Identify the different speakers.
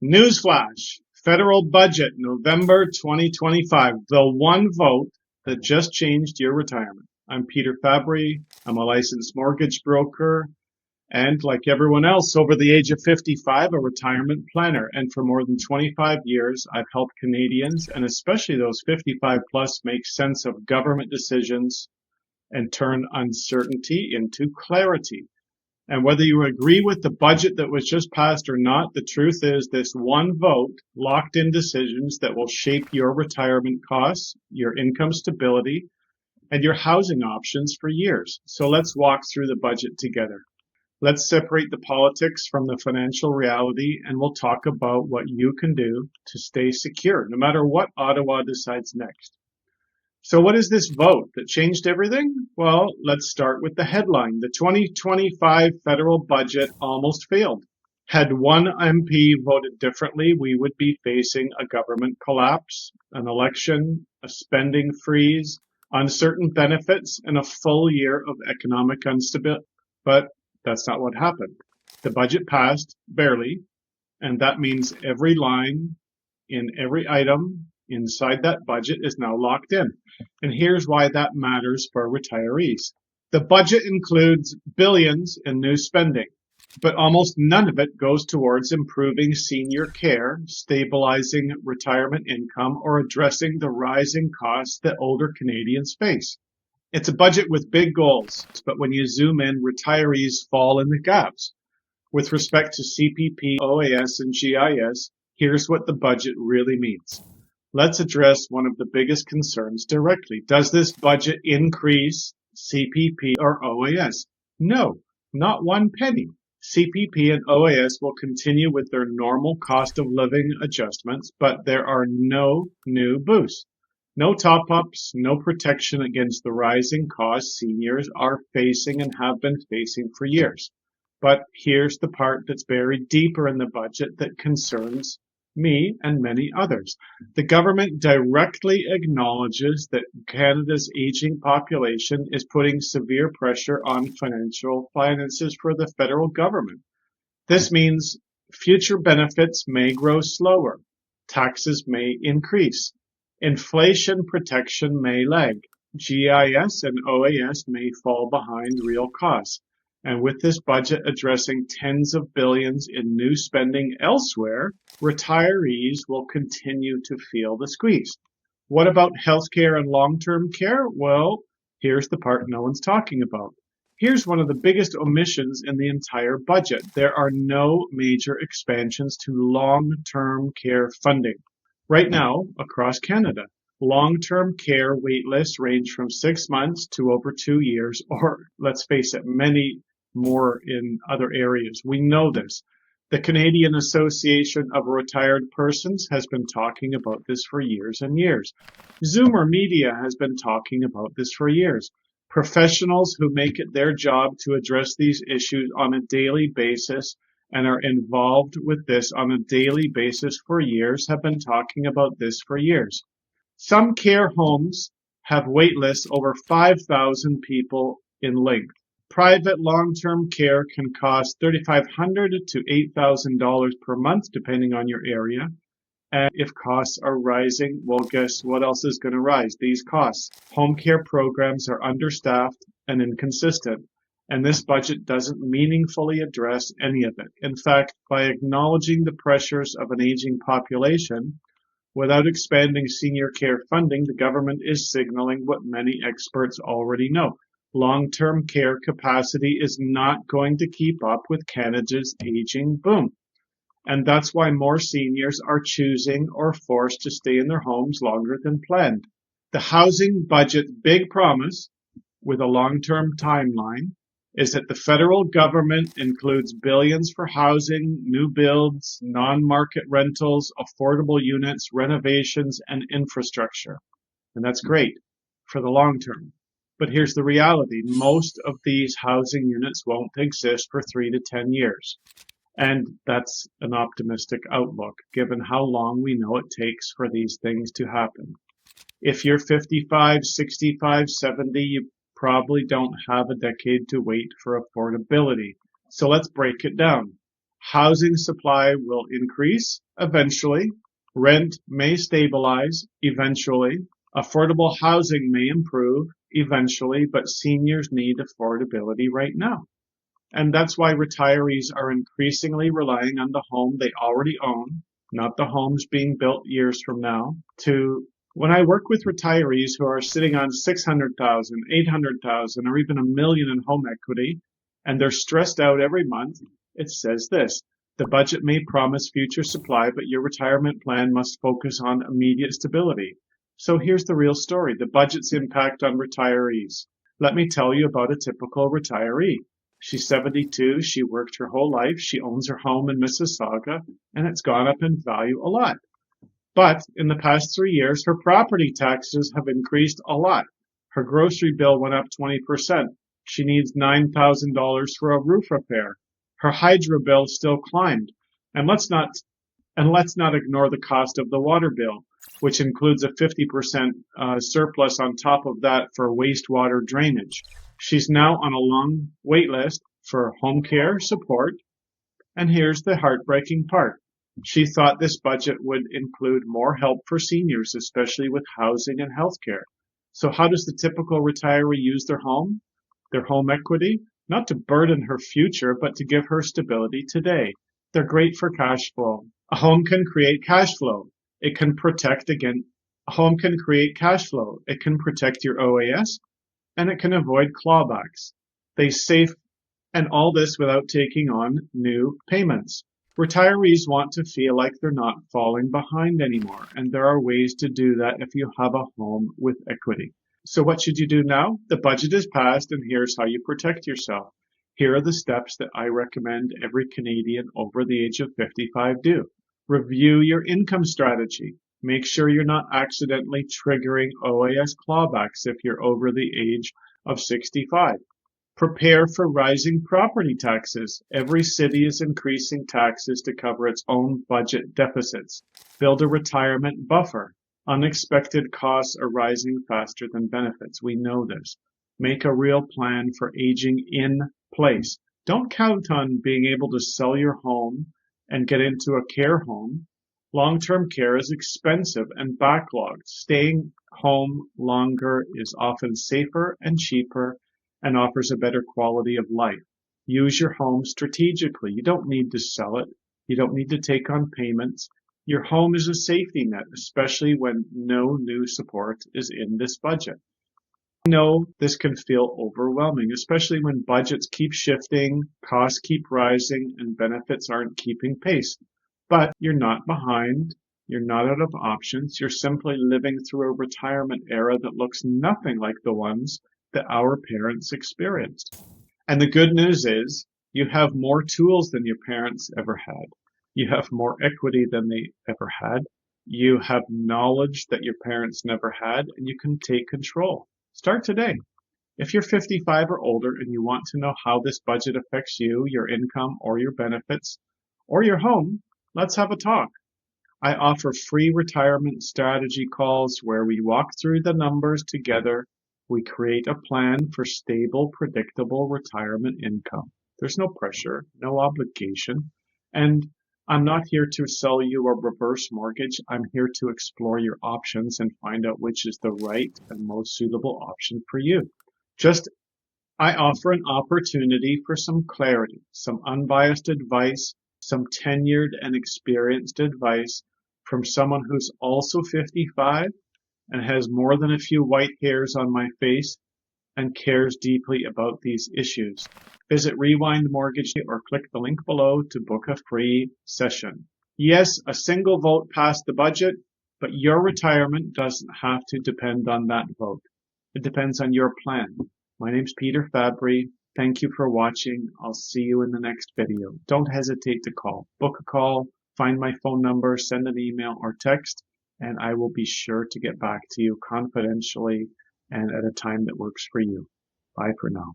Speaker 1: Newsflash, federal budget, November 2025, the one vote that just changed your retirement. I'm Peter Fabry. I'm a licensed mortgage broker and, like everyone else over the age of 55, a retirement planner. And for more than 25 years, I've helped Canadians, and especially those 55 plus, make sense of government decisions and turn uncertainty into clarity. And whether you agree with the budget that was just passed or not, the truth is this one vote locked in decisions that will shape your retirement costs, your income stability, and your housing options for years. So let's walk through the budget together. Let's separate the politics from the financial reality, and we'll talk about what you can do to stay secure, no matter what Ottawa decides next. So what is this vote that changed everything? Well, let's start with the headline. The 2025 federal budget almost failed. Had one MP voted differently, we would be facing a government collapse, an election, a spending freeze, uncertain benefits, and a full year of economic instability. But that's not what happened. The budget passed, barely, and that means every line in every item inside that budget is now locked in. And here's why that matters for retirees. The budget includes billions in new spending, but almost none of it goes towards improving senior care, stabilizing retirement income, or addressing the rising costs that older Canadians face. It's a budget with big goals, but when you zoom in, retirees fall in the gaps. With respect to CPP, OAS, and GIS, here's what the budget really means. Let's address one of the biggest concerns directly. Does this budget increase CPP or OAS? No, not one penny. CPP and OAS will continue with their normal cost of living adjustments, but there are no new boosts. No top-ups, no protection against the rising costs seniors are facing and have been facing for years. But here's the part that's buried deeper in the budget that concerns me and many others. The government directly acknowledges that Canada's aging population is putting severe pressure on finances for the federal government. This means future benefits may grow slower, taxes may increase, inflation protection may lag, GIS and OAS may fall behind real costs. And with this budget addressing tens of billions in new spending elsewhere, retirees will continue to feel the squeeze. What about healthcare and long-term care? Well, here's the part no one's talking about. Here's one of the biggest omissions in the entire budget. There are no major expansions to long-term care funding. Right now, across Canada, long-term care wait lists range from 6 months to over 2 years, or let's face it, many more in other areas. We know this. The Canadian Association of Retired Persons has been talking about this for years and years. Zoomer Media has been talking about this for years. Professionals who make it their job to address these issues on a daily basis and are involved with this on a daily basis for years have been talking about this for years. Some care homes have wait lists over 5,000 people in length. Private long-term care can cost $3,500 to $8,000 per month, depending on your area. And if costs are rising, well, guess what else is going to rise? These costs. Home care programs are understaffed and inconsistent, and this budget doesn't meaningfully address any of it. In fact, by acknowledging the pressures of an aging population, without expanding senior care funding, the government is signaling what many experts already know. Long-term care capacity is not going to keep up with Canada's aging boom. And that's why more seniors are choosing or forced to stay in their homes longer than planned. The housing budget's big promise, with a long-term timeline, is that the federal government includes billions for housing, new builds, non-market rentals, affordable units, renovations, and infrastructure. And that's great for the long term. But here's the reality. Most of these housing units won't exist for 3 to 10 years. And that's an optimistic outlook, given how long we know it takes for these things to happen. If you're 55, 65, 70, you probably don't have a decade to wait for affordability. So let's break it down. Housing supply will increase eventually. Rent may stabilize eventually. Affordable housing may improve eventually, but seniors need affordability right now. And that's why retirees are increasingly relying on the home they already own, not the homes being built years from now. When I work with retirees who are sitting on 600,000, 800,000, or even $1 million in home equity, and they're stressed out every month, it says this: the budget may promise future supply, but your retirement plan must focus on immediate stability. So here's the real story: the budget's impact on retirees. Let me tell you about a typical retiree. She's 72. She worked her whole life. She owns her home in Mississauga, and it's gone up in value a lot. But in the past 3 years, her property taxes have increased a lot. Her grocery bill went up 20%. She needs $9,000 for a roof repair. Her hydro bill still climbed. And let's not ignore the cost of the water bill, which includes a 50% surplus on top of that for wastewater drainage. She's now on a long wait list for home care support. And here's the heartbreaking part. She thought this budget would include more help for seniors, especially with housing and healthcare. So how does the typical retiree use their home equity? Not to burden her future, but to give her stability today. They're great for cash flow. A home can create cash flow. A home can create cash flow. It can protect your OAS, and it can avoid clawbacks. And all this without taking on new payments. Retirees want to feel like they're not falling behind anymore, and there are ways to do that if you have a home with equity. So what should you do now? The budget is passed, and here's how you protect yourself. Here are the steps that I recommend every Canadian over the age of 55 do. Review your income strategy. Make sure you're not accidentally triggering OAS clawbacks if you're over the age of 65. Prepare for rising property taxes. Every city is increasing taxes to cover its own budget deficits. Build a retirement buffer. Unexpected costs are rising faster than benefits. We know this. Make a real plan for aging in place. Don't count on being able to sell your home and get into a care home. Long-term care is expensive and backlogged. Staying home longer is often safer and cheaper and offers a better quality of life. Use your home strategically. You don't need to sell it. You don't need to take on payments. Your home is a safety net, especially when no new support is in this budget. I know this can feel overwhelming, especially when budgets keep shifting, costs keep rising, and benefits aren't keeping pace. But you're not behind. You're not out of options. You're simply living through a retirement era that looks nothing like the ones that our parents experienced. And the good news is you have more tools than your parents ever had. You have more equity than they ever had. You have knowledge that your parents never had, and you can take control. Start today. If you're 55 or older and you want to know how this budget affects you, your income, or your benefits, or your home, let's have a talk. I offer free retirement strategy calls where we walk through the numbers together. We create a plan for stable, predictable retirement income. There's no pressure, no obligation, and I'm not here to sell you a reverse mortgage. I'm here to explore your options and find out which is the right and most suitable option for you. I offer an opportunity for some clarity, some unbiased advice, some tenured and experienced advice from someone who's also 55 and has more than a few white hairs on my face and cares deeply about these issues. Visit Rewind Mortgage or click the link below to book a free session. Yes, a single vote passed the budget, but your retirement doesn't have to depend on that vote. It depends on your plan. My name's Peter Fabry. Thank you for watching. I'll see you in the next video. Don't hesitate to call. Book a call, find my phone number, send an email or text, and I will be sure to get back to you confidentially and at a time that works for you. Bye for now.